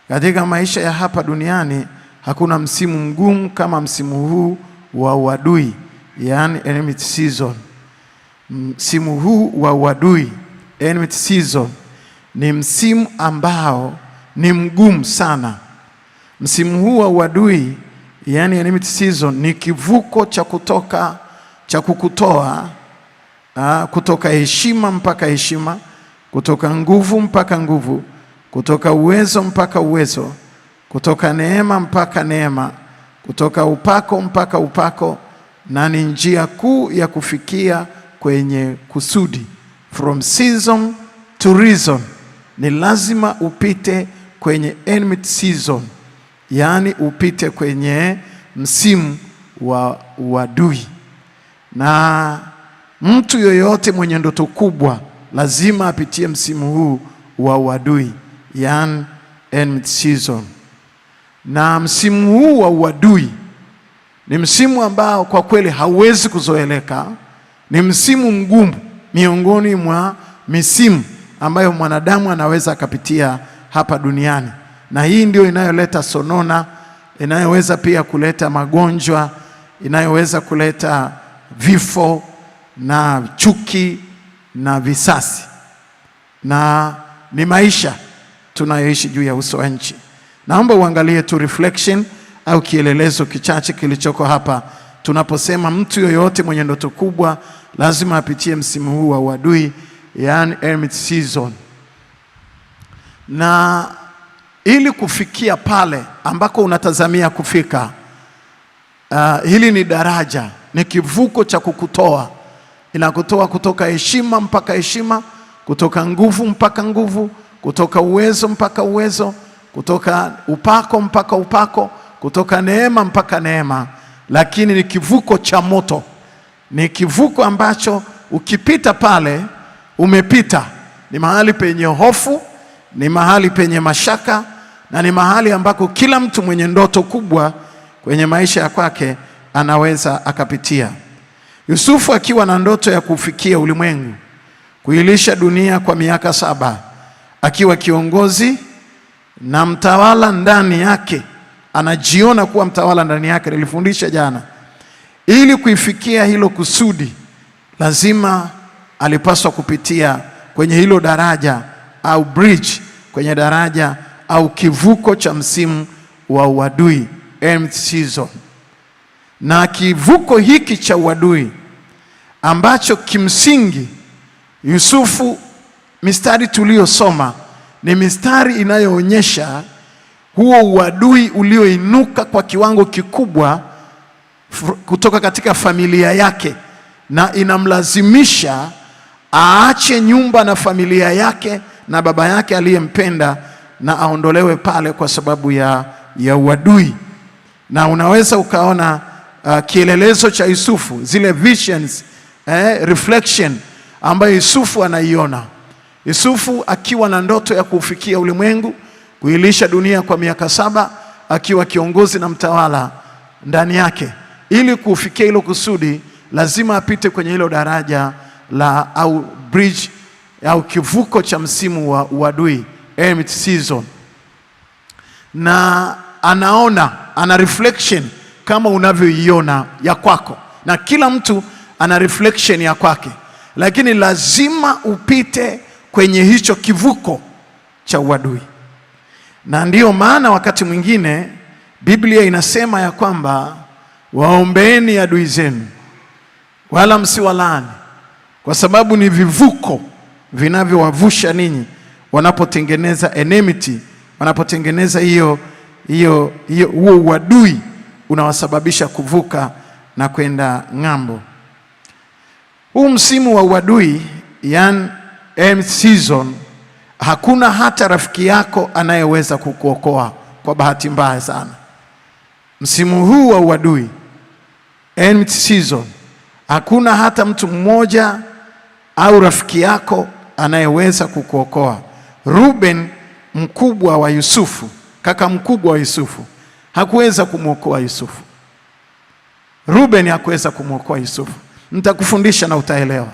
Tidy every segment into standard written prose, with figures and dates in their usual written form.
Katika maisha ya hapa duniani hakuna msimu mgumu kama msimu huu wa uadui, yani enmity season. Msimu huu wa uadui, enmity season, ni msimu ambao ni mgumu sana. Msimu huu wa uadui, yani enmity season, ni kivuko cha kukutoa kutoka heshima mpaka heshima, kutoka nguvu mpaka nguvu, kutoka uwezo mpaka uwezo, kutoka neema mpaka neema, kutoka upako mpaka upako, na ni njia kuu ya kufikia kwenye kusudi. From season to reason. Ni lazima upite kwenye enmity season, yani upite kwenye msimu wa uadui. Na mtu yoyote mwenye ndoto kubwa lazima apitie msimu huu wa uadui, yani enmity season. Na msimu huu wa uadui ni msimu ambao kwa kweli hauwezi kuzoeleka. Ni msimu mgumu miongoni mwa misimu ambayo mwanadamu anaweza akapitia hapa duniani. Na hii ndio inayoleta sonona, inayoweza pia kuleta magonjwa, inayoweza kuleta vifo na chuki na visasi. Na ni maisha tunayoishi juu ya uso wa nchi. Naomba uangalie tu reflection au kielelezo kichache kilichoko hapa. Tunaposema mtu yoyote mwenye ndoto kubwa lazima apitie msimu huu wa uadui, yani enmity season. Na ili kufikia pale ambako unatazamia kufika, hili ni daraja, ni kivuko cha kukutoa. Inakutoa kutoka heshima mpaka heshima, kutoka nguvu mpaka nguvu, kutoka uwezo mpaka uwezo, kutoka upako mpaka upako, kutoka neema mpaka neema. Lakini ni kivuko cha moto. Ni kivuko ambacho ukipita pale umepita. Ni mahali penye hofu, ni mahali penye mashaka, na ni mahali ambako kila mtu mwenye ndoto kubwa kwenye maisha ya kwake anaweza akapitia. Yusufu akiwa na ndoto ya kufikia ulimwengu, kuilisha dunia kwa miaka 7, akiwa kiongozi na mtawala ndani yake, anajiona kuwa mtawala ndani yake. Nilifundisha jana, ili kuifikia hilo kusudi lazima alipaswa kupitia kwenye hilo daraja au bridge, kwenye daraja au kivuko cha msimu wa uadui, enmity season. Na kivuko hiki cha uadui ambacho kimsingi Yusufu, mistari tuliyosoma ni mistari inayoonyesha huo uadui ulioinuka kwa kiwango kikubwa kutoka katika familia yake, na inamlazimisha aache nyumba na familia yake na baba yake aliyempenda na aondolewe pale kwa sababu ya uadui. Na unaweza ukaona kielelezo cha Yusufu, zile visions, reflection ambayo Yusufu anaiona. Yusufu akiwa na ndoto ya kufikia ulimwengu, kuilisha dunia kwa miaka 7, akiwa kiongozi na mtawala ndani yake. Ili kufikia hilo kusudi lazima apite kwenye hilo daraja au bridge au kivuko cha msimu wa uadui, enmity season. Na ana reflection kama unavyoiona ya kwako, na kila mtu ana reflection ya kwake, lakini lazima upite kwenye hicho kivuko cha uadui. Na ndiyo maana wakati mwingine Biblia inasema ya kwamba waombeeni adui zenu wala msiwalaani, kwa sababu ni vivuko vinavyowavusha ninyi wanapotengeneza enmity, wanapotengeneza huo uadui unawasababisha kuvuka na kwenda ng'ambo. Huu msimu wa uadui, yani enmity season, hakuna hata rafiki yako anayeweza kukuokoa kwa bahati mbaya sana. Msimu huu wa uadui, enmity season, hakuna hata mtu mmoja au rafiki yako anayeweza kukuokoa. Ruben, mkubwa wa Yusufu, kaka mkubwa wa Yusufu, hakuweza kumwokoa Yusufu. Ruben hakuweza kumwokoa Yusufu. Nitakufundisha na utaelewa.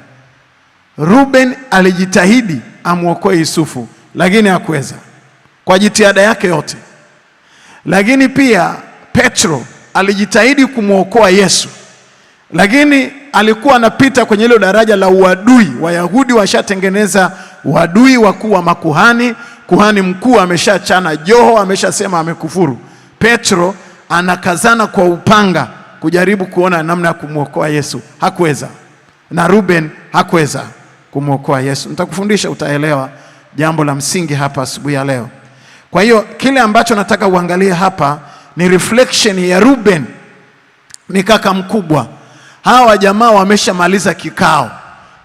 Ruben alijitahidi amwokoe Yusufu, lakini hakuweza. kwa jitihada yake yote. Lakini pia Petro alijitahidi kumwokoa Yesu, lakini alikuwa anapita kwenye hilo daraja la uadui. Wayahudi washatengeneza uadui, wakuu wa makuhani, kuhani mkuu ameshachana joho, ameshasema amekufuru. Petro anakazana kwa upanga kujaribu kuona namna ya kumwokoa Yesu, hakuweza. Na Ruben hakuweza kumwokoa Yesu. Nitakufundisha, utaelewa jambo la msingi hapa asubuhi ya leo. Kwa hiyo kile ambacho nataka uangalie hapa ni reflection ya Ruben. Ni kaka mkubwa. Hawa jamaa wameshamaliza kikao,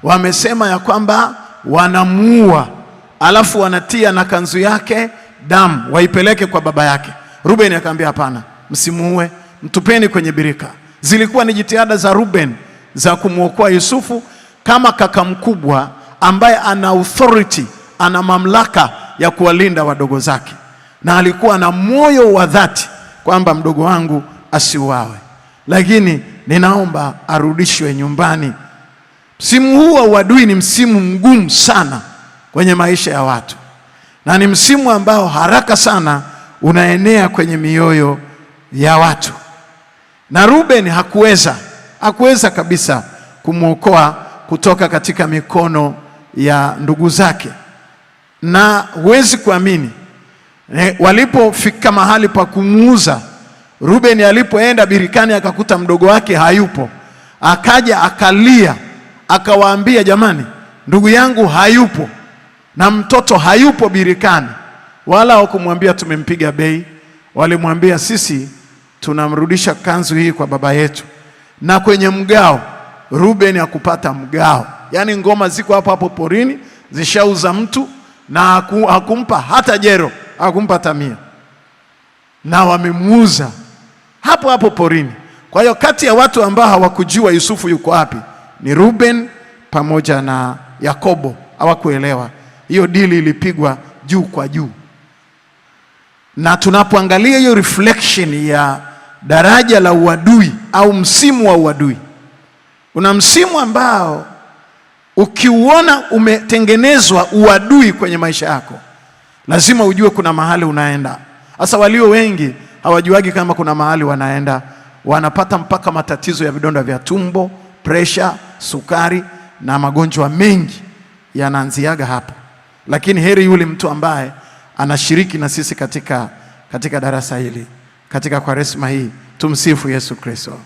wamesema ya kwamba wanamuua, alafu wanatia na kanzu yake damu waipeleke kwa baba yake. Ruben akamwambia hapana, msimuue, mtupeni kwenye birika. Zilikuwa ni jitihada za Ruben za kumwokoa Yusufu kama kaka mkubwa ambaye ana authority, ana mamlaka ya kuwalinda wadogo zake, na alikuwa na moyo wa dhati kwamba mdogo wangu asiuawe, lakini ninaomba arudishwe nyumbani. Msimu huu wa uadui ni msimu mgumu sana kwenye maisha ya watu, na ni msimu ambao haraka sana unaenea kwenye mioyo ya watu. Na Ruben hakuweza kabisa kumwokoa kutoka katika mikono ya ndugu zake. Na huwezi kuamini, walipofika mahali pa kumuuza, Ruben alipoenda birikani akakuta mdogo wake hayupo. Akaja akalia, akawaambia jamani, ndugu yangu hayupo na mtoto hayupo birikani. Wala hawakumwambia tumempiga bei, walimwambia sisi tunamrudisha kanzu hii kwa baba yetu. Na kwenye mgao, Ruben hakupata mgao. Yaani ngoma ziko hapo hapo porini, zishauza mtu, na hakumpa hata jero, hakumpa hata 100. Na wamemuuza hapo hapo porini. Kwa hiyo kati ya watu ambao hawakujua Yusufu yuko wapi ni Ruben pamoja na Yakobo. Hawakuelewa. Hiyo dili ilipigwa juu kwa juu. Na tunapoangalia hiyo reflection ya daraja la uadui au msimu wa uadui, una msimu ambao ukiuona umetengenezwa uadui kwenye maisha yako, lazima ujue kuna mahali unaenda. Sasa walio wengi hawajuagi kama kuna mahali wanaenda, wanapata mpaka matatizo ya vidonda vya tumbo, pressure, sukari na magonjwa mengi yanaanziaga hapo. Lakini heri yule mtu ambaye anashiriki na sisi katika darasa hili, katika Kwaresma hii. Tumsifu Yesu Kristo.